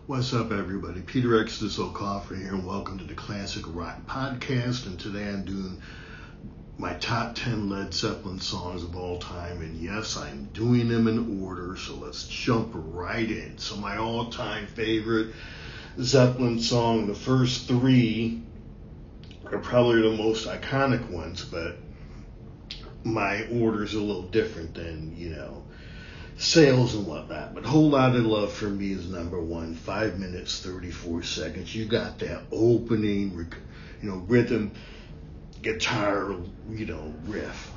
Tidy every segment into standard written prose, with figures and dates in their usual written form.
What's up, everybody? Peter X. the Coffer here, and welcome to the Classic Rock Podcast. And today I'm doing my top 10 Led Zeppelin songs of all time. And yes, I'm doing them in order, so let's jump right in. So my all-time favorite Zeppelin song, the first three are probably the most iconic ones, but my order's a little different than, sales and whatnot. But Whole Lotta Love for me is number one, 5 minutes, 34 seconds. You got that opening, rhythm, guitar, riff.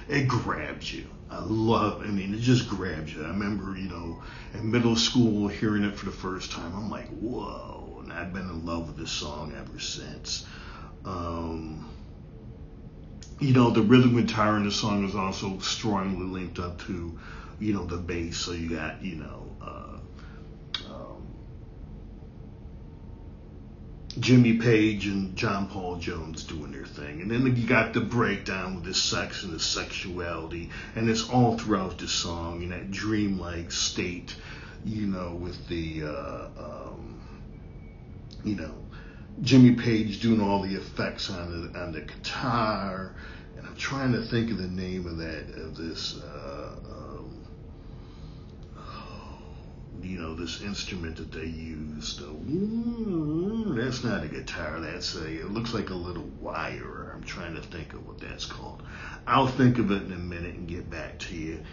It grabs you. It just grabs you. I remember, in middle school hearing it for the first time. I'm like, whoa. And I've been in love with this song ever since. The rhythm guitar in the song is also strongly linked up to, the bass. So you got, Jimmy Page and John Paul Jones doing their thing. And then you got the breakdown with the sex and the sexuality. And it's all throughout the song in that dreamlike state, with the, Jimmy Page doing all the effects on the guitar. And I'm trying to think of the name of this this instrument that they used. That's not a guitar. It looks like a little wire. I'm trying to think of what that's called. I'll think of it in a minute and get back to you.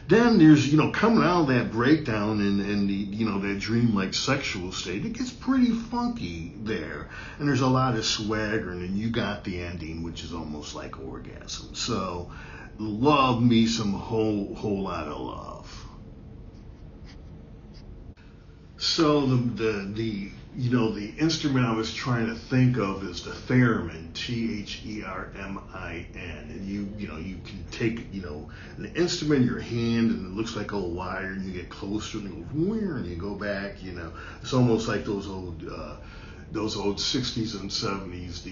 Then there's, coming out of that breakdown and the, that dreamlike sexual state, it gets pretty funky there. And there's a lot of swagger, and then you got the ending, which is almost like orgasm. So, love me some whole lot of love. So the instrument I was trying to think of is the theremin, Theremin, and you can take an instrument in your hand and it looks like a wire, and you get closer and it goes and you go back. It's almost like those old 60s and 70s,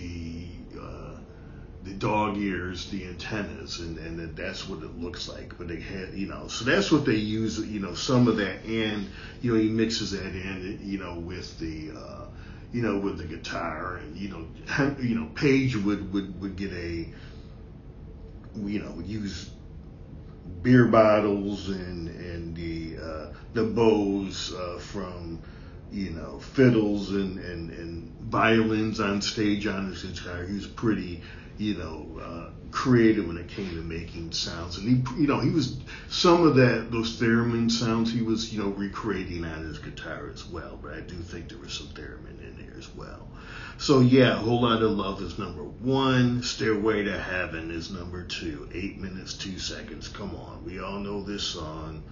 the dog ears, the antennas, and that's what it looks like. But they had, so that's what they use, some of that, and, he mixes that in, with the, with the guitar, and, Page would get would use beer bottles and the bows from, fiddles and violins on stage on his guitar. He was pretty, creative when it came to making sounds, and he was some of those theremin sounds he was, recreating on his guitar as well. But I do think there was some theremin in there as well. So yeah, Whole Lotta Love is number one. Stairway to Heaven is number two. 8 minutes 2 seconds. Come on, we all know this song.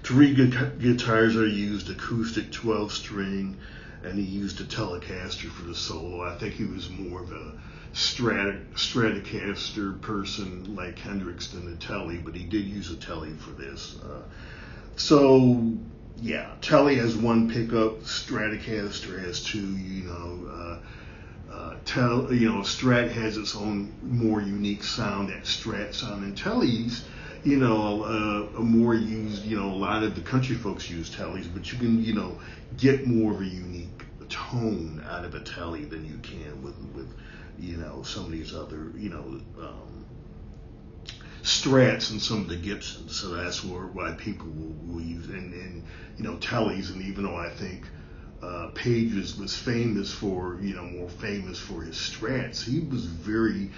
3 guitars are used: acoustic, 12-string, and he used a Telecaster for the solo. I think he was more of a Stratocaster person like Hendrix than a Tele, but he did use a Tele for this. So yeah, Tele has 1 pickup, Stratocaster has 2. Strat has its own more unique sound, that Strat sound, and Tele's, a more used, a lot of the country folks use Teles, but you can, get more of a unique tone out of a Tele than you can with some of these other, Strats and some of the Gibsons. So that's why people will use, and Teles. And even though I think Page was famous for, more famous for his Strats, he was very,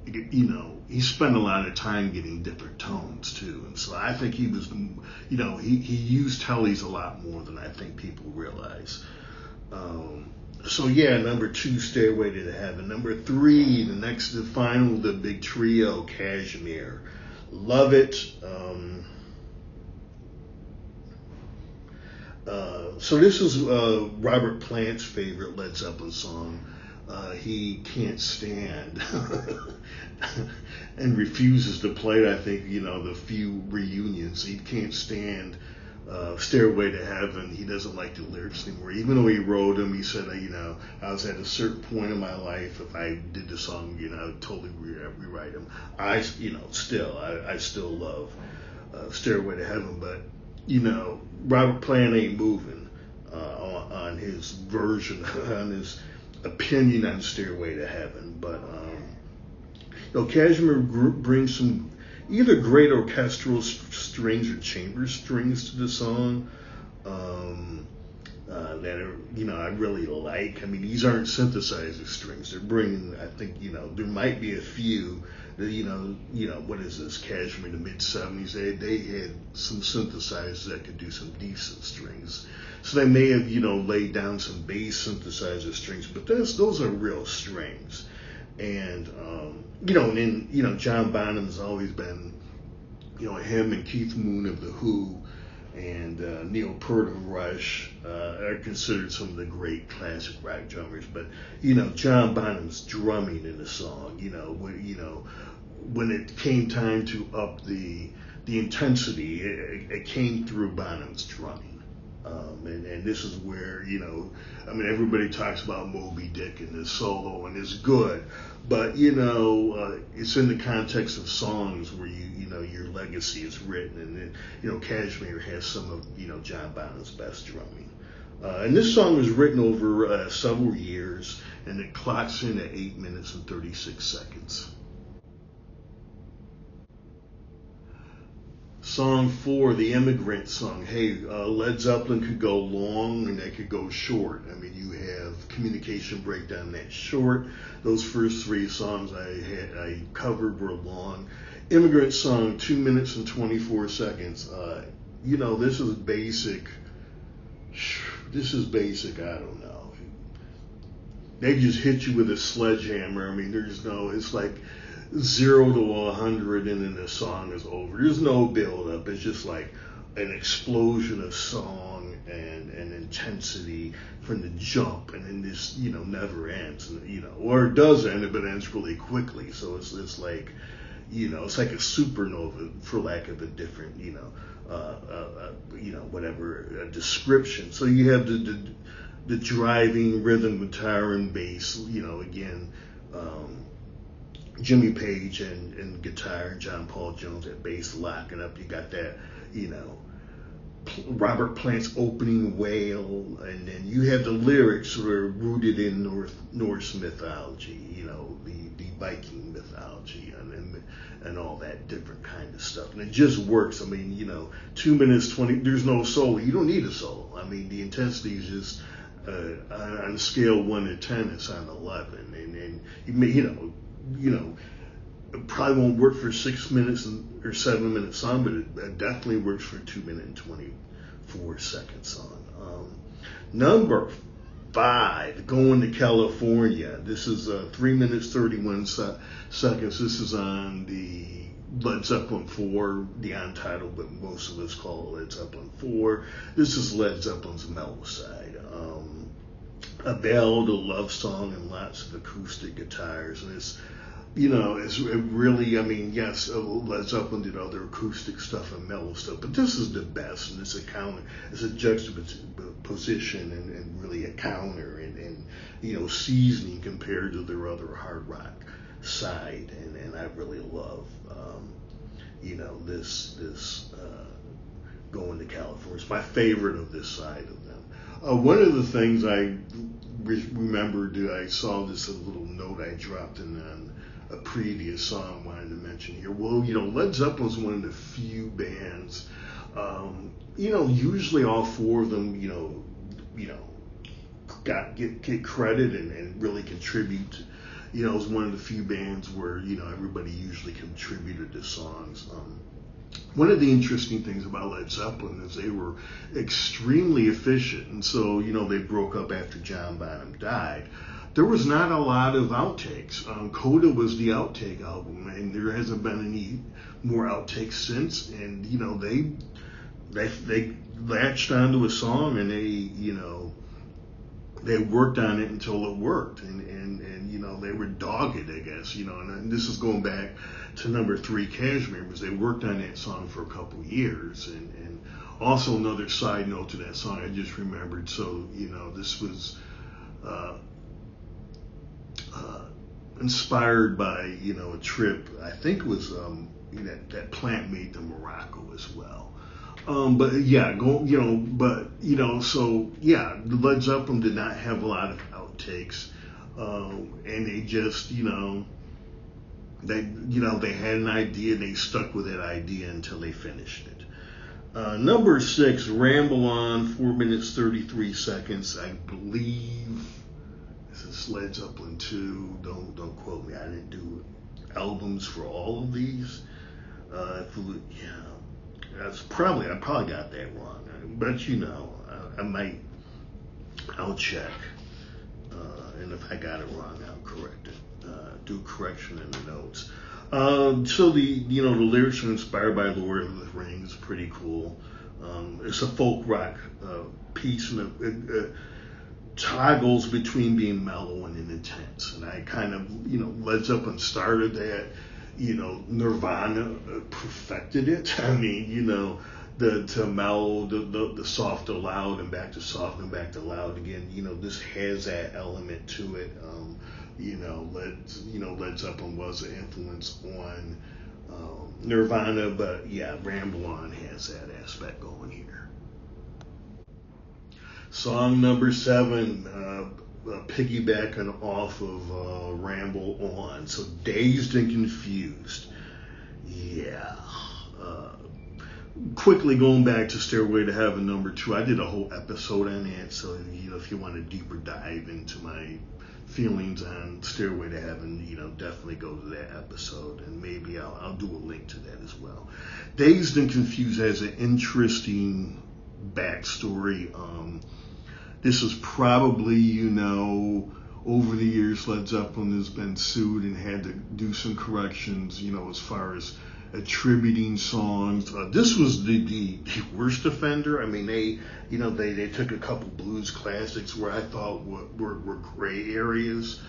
he spent a lot of time getting different tones too. And so I think he was, he used Teles a lot more than I think people realize. So yeah, number 2, Stairway to Heaven. Number 3, the final, the big trio, Kashmir. Love it. So this is Robert Plant's favorite Led Zeppelin song. He can't stand and refuses to play it. I think, the few reunions. He can't stand Stairway to Heaven, he doesn't like the lyrics anymore. Even though he wrote them, he said, I was at a certain point in my life, if I did the song again, I would totally rewrite them. I still love Stairway to Heaven, but, Robert Plant ain't moving on his version, on his opinion on Stairway to Heaven. But, Kashmir brings some either great orchestral strings or chamber strings to the song that are, I really like. I mean, these aren't synthesizer strings. They're bringing, I think, there might be a few that, what is this, Kashmir in the mid-70s, they had some synthesizers that could do some decent strings. So they may have, laid down some bass synthesizer strings, but those are real strings. And, and then, John Bonham's always been, him and Keith Moon of The Who and Neil Peart of Rush are considered some of the great classic rock drummers. But, John Bonham's drumming in the song, when it came time to up the intensity, it came through Bonham's drumming. And this is where, everybody talks about Moby Dick and his solo and it's good, but, it's in the context of songs where your legacy is written, and, Kashmir has some of, John Bonham's best drumming. And this song was written over several years, and it clocks in at 8 minutes and 36 seconds. Song 4, the Immigrant Song. Hey, Led Zeppelin could go long and they could go short. I mean, you have Communication Breakdown that's short. Those first 3 songs I covered were long. Immigrant Song, 2 minutes and 24 seconds. This is basic. I don't know. They just hit you with a sledgehammer. I mean, it's like 0 to 100 and then the song is over. There's no build up. It's just like an explosion of song and intensity from the jump, and then this never ends, or it does end, but it ends really quickly. So it's like it's like a supernova, for lack of a different whatever description. So you have the driving rhythm guitar and bass, again. Jimmy Page and guitar, and John Paul Jones at bass locking up. You got that, Robert Plant's opening wail, and then you have the lyrics that are rooted in Norse mythology, the Viking mythology, and all that different kind of stuff. And it just works. I mean, 2 minutes 20. There's no solo. You don't need a solo. I mean, the intensity is just on a scale 1 to 10. It's on 11, and you may, it probably won't work for 6 minutes or 7 minute song, but it definitely works for a 2 minute and 24 second song. Number 5, Going to California. This is 3 minutes 31 seconds. This is on the Led Zeppelin 4, the untitled, but most of us call it Led Zeppelin 4. This is Led Zeppelin's mellow side. A ballad, a love song, and lots of acoustic guitars. And it's really, yes, Led Zeppelin did other acoustic stuff and mellow stuff, but this is the best, and it's a juxtaposition and really a counter and seasoning compared to their other hard rock side, and I really love, this Going to California. It's my favorite of this side of them. One of the things I remembered, I saw this little note I dropped in on a previous song I wanted to mention here. Well, Led Zeppelin's one of the few bands, usually all 4 of them, get credit and really contribute. It's one of the few bands where, everybody usually contributed to songs. One of the interesting things about Led Zeppelin is they were extremely efficient, and so, they broke up after John Bonham died. There was not a lot of outtakes. Coda was the outtake album, and there hasn't been any more outtakes since. And they latched onto a song, and they worked on it until it worked, and they were dogged, I guess, and this is going back to number 3, Kashmir, because they worked on that song for a couple years, and Also, another side note to that song, I just remembered. So, this was inspired by, a trip. I think it was that plant made to Morocco as well. But yeah, so yeah, the Led Zeppelin did not have a lot of outtakes, and they just, they had an idea, and they stuck with that idea until they finished it. Number 6, Ramble On, 4 minutes 33 seconds. I believe this is Led Zeppelin 2. Don't quote me. I didn't do albums for all of these. I probably got that wrong. But I'll check. And if I got it wrong, I'll correct it. Do correction in the notes. So the lyrics are inspired by Lord of the Rings. Pretty cool. It's a folk rock piece, and it toggles between being mellow and intense. And I kind of, Led Zeppelin started that. Nirvana perfected it. I mean, to mellow, the soft to loud, and back to soft and back to loud again. This has that element to it. Led Zeppelin was an influence on Nirvana, but yeah, Ramble On has that aspect going here. Song number 7, piggybacking off of Ramble On. So, Dazed and Confused. Yeah. Quickly going back to Stairway to Heaven number 2, I did a whole episode on that. So, if you want a deeper dive into my feelings on Stairway to Heaven, definitely go to that episode, and maybe I'll do a link to that as well. Dazed and Confused has an interesting backstory. This is probably, over the years, Led Zeppelin has been sued and had to do some corrections, as far as attributing songs. This was the worst offender. I mean, they took a couple blues classics where I thought were gray areas.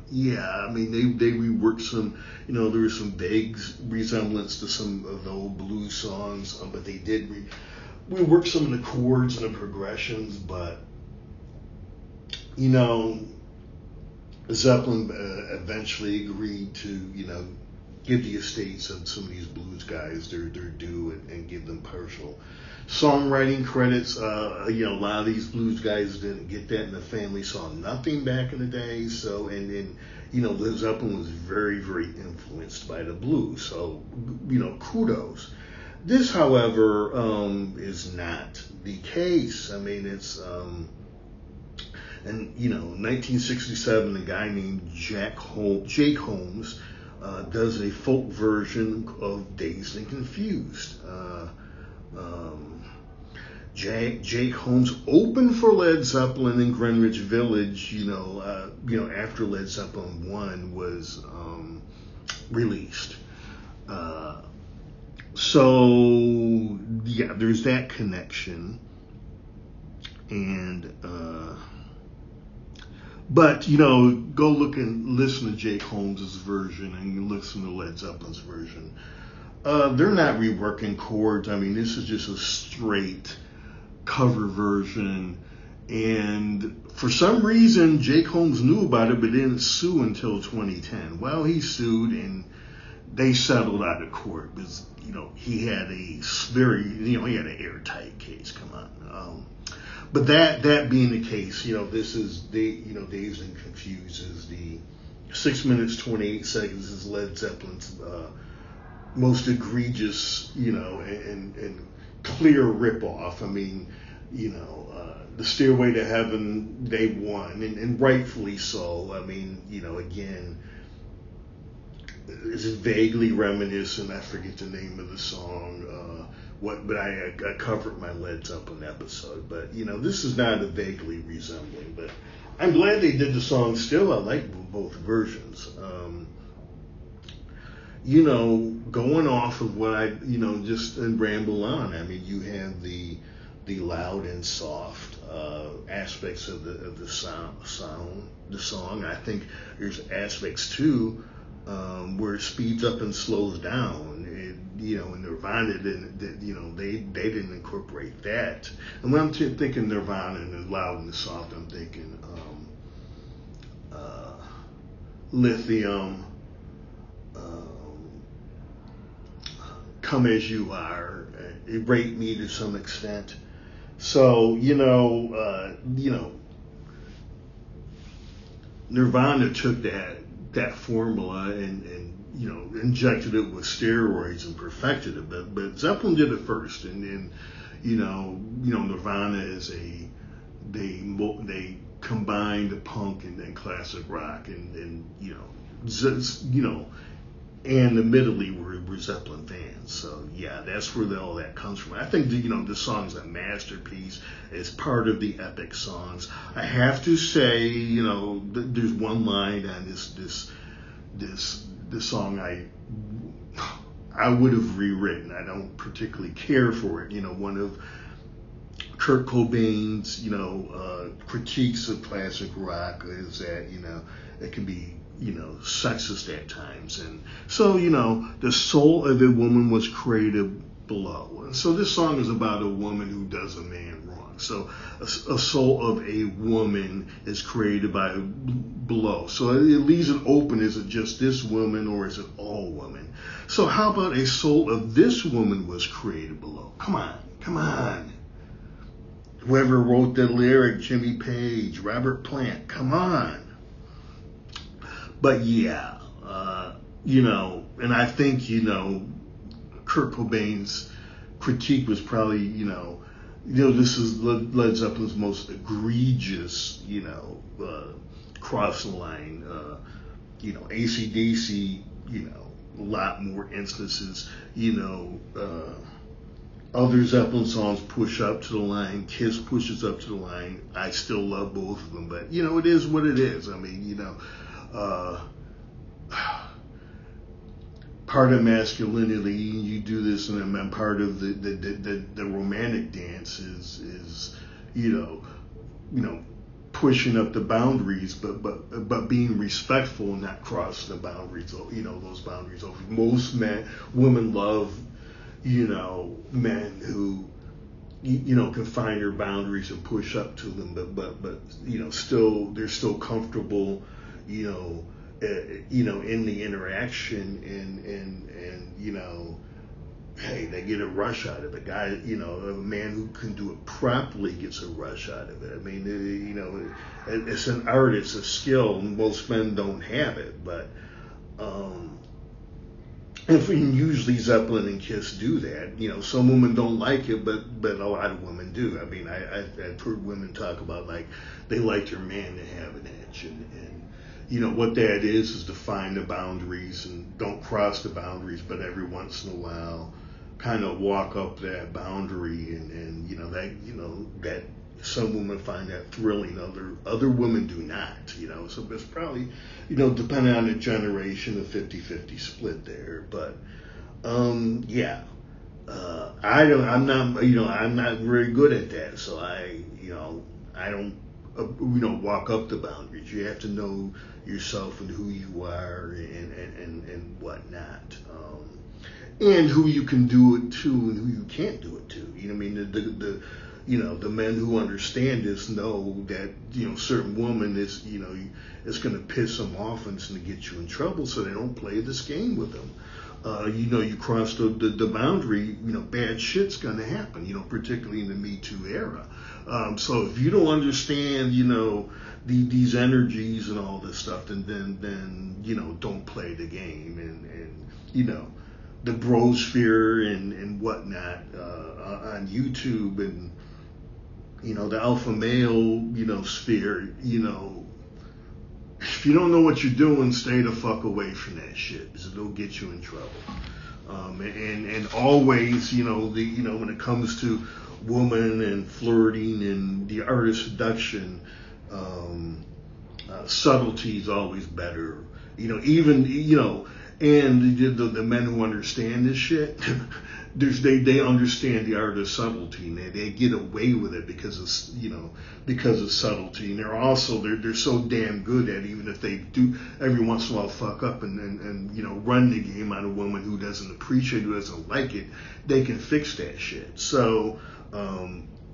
Yeah, I mean, they reworked some, there was some vague resemblance to some of the old blues songs, but they did rework some of the chords and the progressions, but, Zeppelin eventually agreed to, give the estates of some of these blues guys their due and give them partial songwriting credits. A lot of these blues guys didn't get that, and the family saw nothing back in the day. So, and Led Zeppelin was very, very influenced by the blues. So, kudos. This, however, is not the case. I mean, it's, in 1967, a guy named Jake Holmes does a folk version of Dazed and Confused. Jake Holmes opened for Led Zeppelin in Greenwich Village, after Led Zeppelin 1 was released. So, yeah, there's that connection. And, but, go look and listen to Jake Holmes' version and listen to Led Zeppelin's version. They're not reworking chords. I mean, this is just a straight cover version. And for some reason, Jake Holmes knew about it, but didn't sue until 2010. Well, he sued, and they settled out of court because, he had a very, he had an airtight case. Come on. But that being the case, this is Dazed and Confused is the 6 minutes 28 seconds is Led Zeppelin's most egregious, and clear ripoff. I mean, the Stairway to Heaven, they won, and rightfully so. I mean, again, it's vaguely reminiscent. I forget the name of the song. But I covered my Led Zeppelin episode. But this is not a vaguely resembling. But I'm glad they did the song. Still, I like both versions. Going off of what I just Ramble On. I mean, you have the loud and soft aspects of the song. I think there's aspects too where it speeds up and slows down. and Nirvana didn't, they didn't incorporate that. And when I'm thinking Nirvana and Loud and Soft, I'm thinking Lithium, Come As You Are, Rape Me to some extent. So, Nirvana took that formula and injected it with steroids and perfected it. But Zeppelin did it first, and Nirvana is they combined punk and classic rock, and admittedly we're Zeppelin fans. So yeah, that's where all that comes from. I think this song is a masterpiece. It's part of the epic songs. I have to say, there's one line on this song I would have rewritten. I don't particularly care for it. One of Kurt Cobain's critiques of classic rock is that it can be sexist at times, and so the soul of a woman was created below. And so this song is about a woman who does a man wrong. So a soul of a woman is created by below. So it leaves it open. Is it just this woman or is it all women? So how about a soul of this woman was created below? Come on. Whoever wrote the lyric, Jimmy Page, Robert Plant, come on. But yeah, and I think, Kurt Cobain's critique was probably, this is Led Zeppelin's most egregious, cross the line. AC/DC, a lot more instances, other Zeppelin songs push up to the line. Kiss pushes up to the line. I still love both of them, but it is what it is. I mean, part of masculinity, you do this, and then part of the romantic dance is pushing up the boundaries, but being respectful and not crossing the boundaries. Those boundaries over. Most women love men who can find their boundaries and push up to them, but still they're still comfortable, in the interaction, and hey, they get a rush out of it. Guy, a man who can do it properly gets a rush out of it. I mean, it's an art, it's a skill, and most men don't have it, but and usually Zeppelin and Kiss do that. Some women don't like it, but a lot of women do. I mean, I've heard women talk about, like, they like their man to have an edge, and what that is to find the boundaries and don't cross the boundaries, but every once in a while kind of walk up that boundary, and that some women find that thrilling, other women do not, so it's probably, depending on the generation, a 50-50 split there, but yeah, I'm not very good at that, so I don't walk up the boundaries. You have to know yourself and who you are and whatnot, and who you can do it to and who you can't do it to. The men who understand this know that certain woman is it's going to piss them off and it's going to get you in trouble, so they don't play this game with them. You cross the boundary, bad shit's going to happen, particularly in the Me Too era. So if you don't understand, these energies and all this stuff, then don't play the game, and the brosphere and whatnot on YouTube, and the alpha male sphere. If you don't know what you're doing, stay the fuck away from that shit, because it'll get you in trouble. And always, when it comes to woman and flirting and the art of seduction, subtlety is always better. And the men who understand this shit, they understand the art of subtlety, and they get away with it because of because of subtlety. And they're so damn good at it, even if they do every once in a while fuck up and run the game on a woman who doesn't appreciate, who doesn't like it, they can fix that shit. So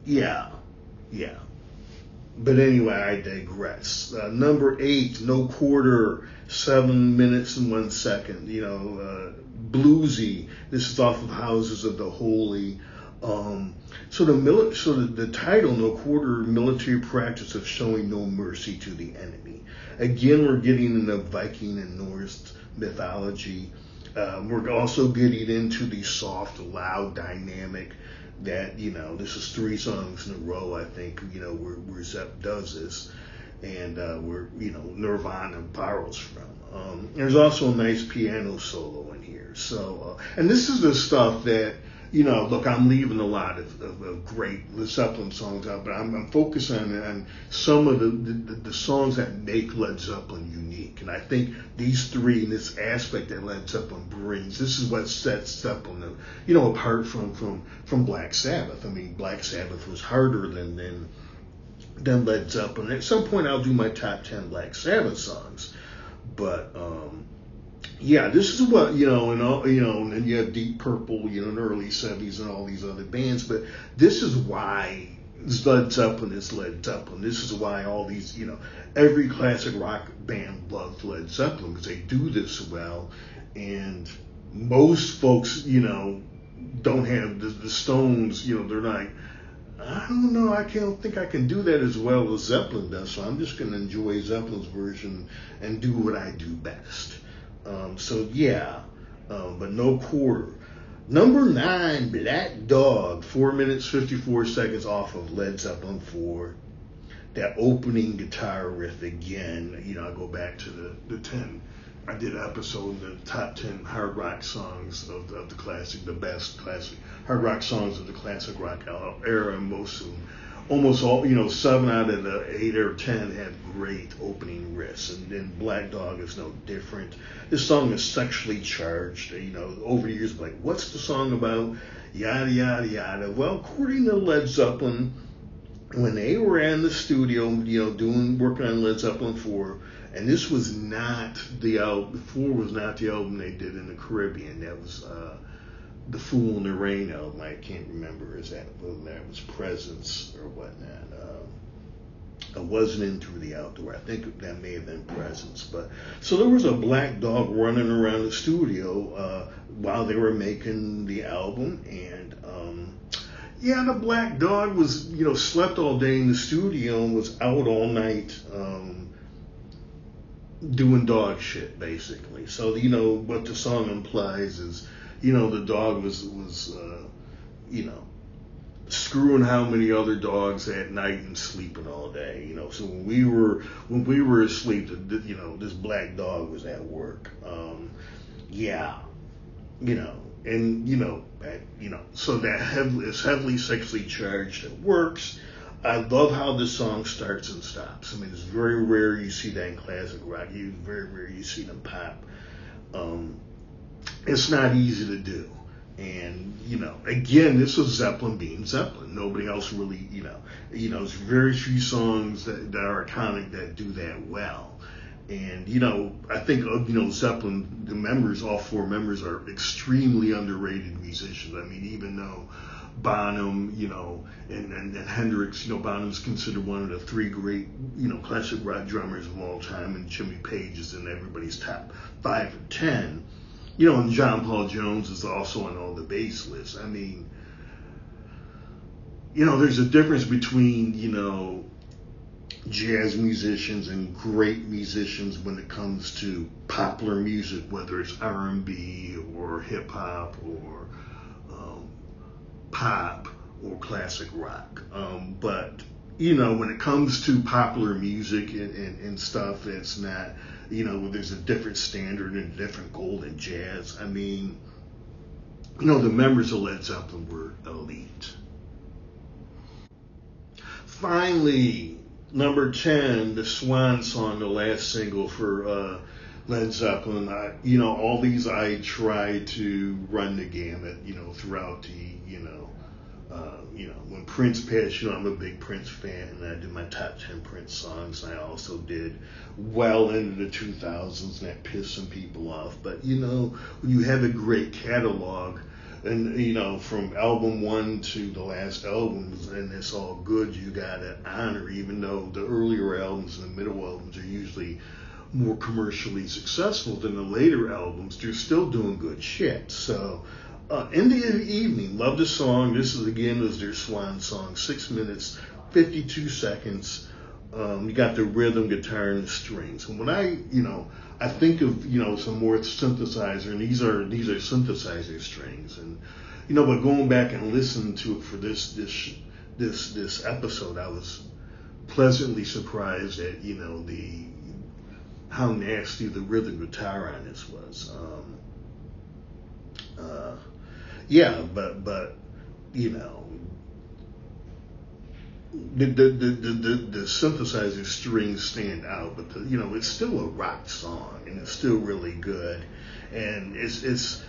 yeah. But anyway, I digress. Number 8, No Quarter, 7 minutes and 1 second. Bluesy. This is off of Houses of the Holy. So the title, No Quarter, military practice of showing no mercy to the enemy. Again, we're getting into Viking and Norse mythology. We're also getting into the soft, loud dynamic that, this is 3 songs in a row, I think, where Zepp does this, and where, Nirvana borrows from. There's also a nice piano solo in here. So, and this is the stuff that, look, I'm leaving a lot of great Zeppelin songs out, but I'm focusing on some of the songs that make Led Zeppelin unique. And I think these 3, in this aspect that Led Zeppelin brings, this is what sets Zeppelin, apart from Black Sabbath. I mean, Black Sabbath was harder than Led Zeppelin. At some point, I'll do my top 10 Black Sabbath songs, but yeah, this is what, and then you have Deep Purple, in the early 70s and all these other bands, but this is why Led Zeppelin is Led Zeppelin. This is why all these, every classic rock band loves Led Zeppelin, because they do this well, and most folks, don't have the Stones, they're like, I don't know, I don't think I can do that as well as Zeppelin does, so I'm just going to enjoy Zeppelin's version and do what I do best. But No Quarter. Number 9, Black Dog, 4 minutes 54 seconds off of Led Zeppelin 4. That opening guitar riff again. I go back to the 10. I did an episode, the top 10 hard rock songs of the classic, the best classic hard rock songs of the classic rock era. Almost all, 7 out of the 8 or 10 have great opening riffs, and then Black Dog is no different. This song is sexually charged. Over the years, like, what's the song about? Yada, yada, yada. Well, according to Led Zeppelin, when they were in the studio, working on Led Zeppelin 4, and this was not the album, 4 was not the album they did in the Caribbean. That was the Fool in the Rain album. I can't remember whether that was Presence or whatnot. I wasn't in Through the Outdoor. I think that may have been Presence. But so there was a black dog running around the studio while they were making the album, and the black dog was slept all day in the studio and was out all night doing dog shit, basically. So what the song implies is the dog was screwing how many other dogs at night and sleeping all day. So when we were asleep, this black dog was at work. So that is heavily sexually charged. It works. I love how this song starts and stops. I mean, it's very rare you see that in classic rock. Very rare you see them pop. It's not easy to do. And, again, this was Zeppelin being Zeppelin. Nobody else really, there's very few songs that are iconic that do that well. And, I think, Zeppelin, the members, all 4 members are extremely underrated musicians. I mean, even though Bonham, and Hendrix, Bonham's considered one of the 3 great, classic rock drummers of all time, and Jimmy Page is in everybody's top 5 or 10. And John Paul Jones is also on all the bass lists. I mean, there's a difference between, jazz musicians and great musicians when it comes to popular music, whether it's R&B or hip hop or pop or classic rock. But when it comes to popular music and stuff, it's not, there's a different standard and a different goal in jazz. I mean, the members of Led Zeppelin were elite. Finally, number 10, the Swan Song, the last single for Led Zeppelin, all these I try to run the gamut, throughout when Prince passed, I'm a big Prince fan, and I did my top 10 Prince songs. And I also did well into the 2000s, and that pissed some people off. But, when you have a great catalog, and, from album 1 to the last albums, and it's all good, you gotta honor, even though the earlier albums and the middle albums are usually more commercially successful than the later albums, they're still doing good shit. So, in the evening, love the song. This is their swan song, 6 minutes, 52 seconds. You got the rhythm, guitar, and the strings. And when I think of, some more synthesizer, and these are synthesizer strings. And, but going back and listening to it for this episode, I was pleasantly surprised at, how nasty the rhythm guitar on this was. But the synthesizer strings stand out, but it's still a rock song, and it's still really good, and it's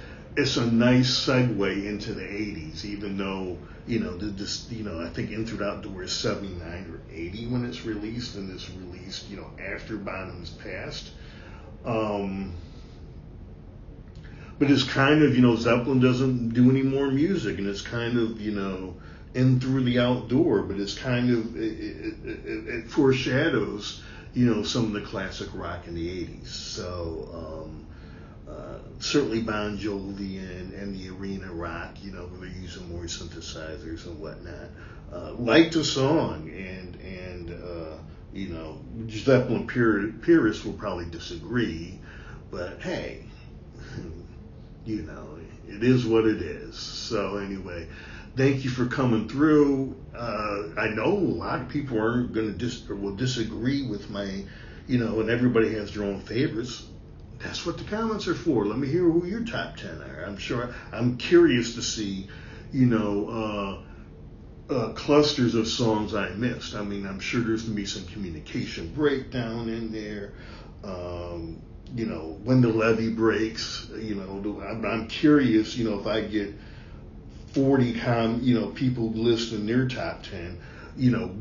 a nice segue into the 80s, even though I think Into the Outdoors is 79 or 80 when it's released, and it's released after Bonham's passed. But it's kind of, Zeppelin doesn't do any more music, and it's kind of, in Through the Outdoor, but it's kind of, it foreshadows, some of the classic rock in the 80s. So, certainly Bon Jovi and the arena rock, where they're using more synthesizers and whatnot. Like the song, and Zeppelin purists will probably disagree, but hey, it is what it is. So anyway, thank you for coming through. I know a lot of people aren't going to will disagree with my, and everybody has their own favorites. That's what the comments are for. Let me hear who your top 10 are. I'm curious to see, clusters of songs I missed. I mean, I'm sure there's going to be some communication breakdown in there. When the levee breaks, I'm curious, if I get 40 people listing their top 10,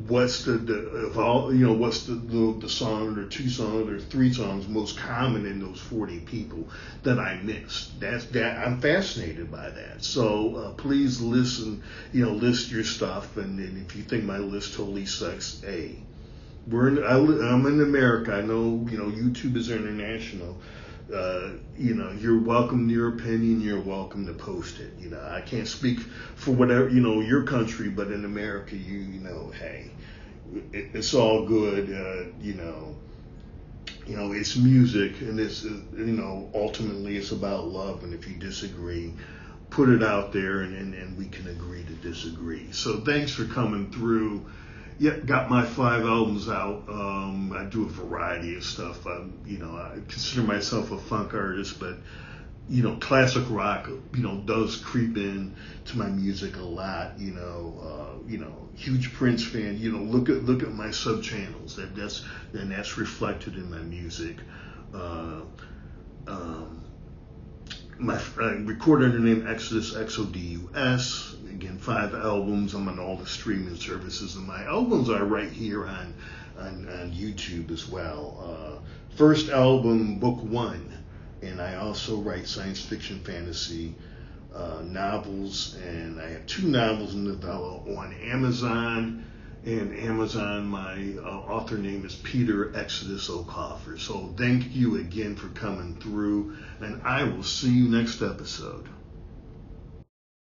what's what's the song or 2 songs or 3 songs most common in those 40 people that I missed. I'm fascinated by that. So please list your stuff, and if you think my list totally sucks, hey, I'm in America. I know, YouTube is international. You're welcome to your opinion. You're welcome to post it. I can't speak for whatever, your country, but in America, hey, it's all good. It's music, and it's, ultimately it's about love. And if you disagree, put it out there, and we can agree to disagree. So thanks for coming through. Yeah, got my 5 albums out. I do a variety of stuff. I consider myself a funk artist, but classic rock, does creep in to my music a lot. Huge Prince fan. Look at my sub channels. That's reflected in my music. I record under the name Exodus, XODUS. Again, 5 albums. I'm on all the streaming services, and my albums are right here on YouTube as well. First album, Book 1, and I also write science fiction, fantasy novels, and I have 2 novels in novella on Amazon. And Amazon, my author name is Peter Exodus O'Coffer. So thank you again for coming through, and I will see you next episode.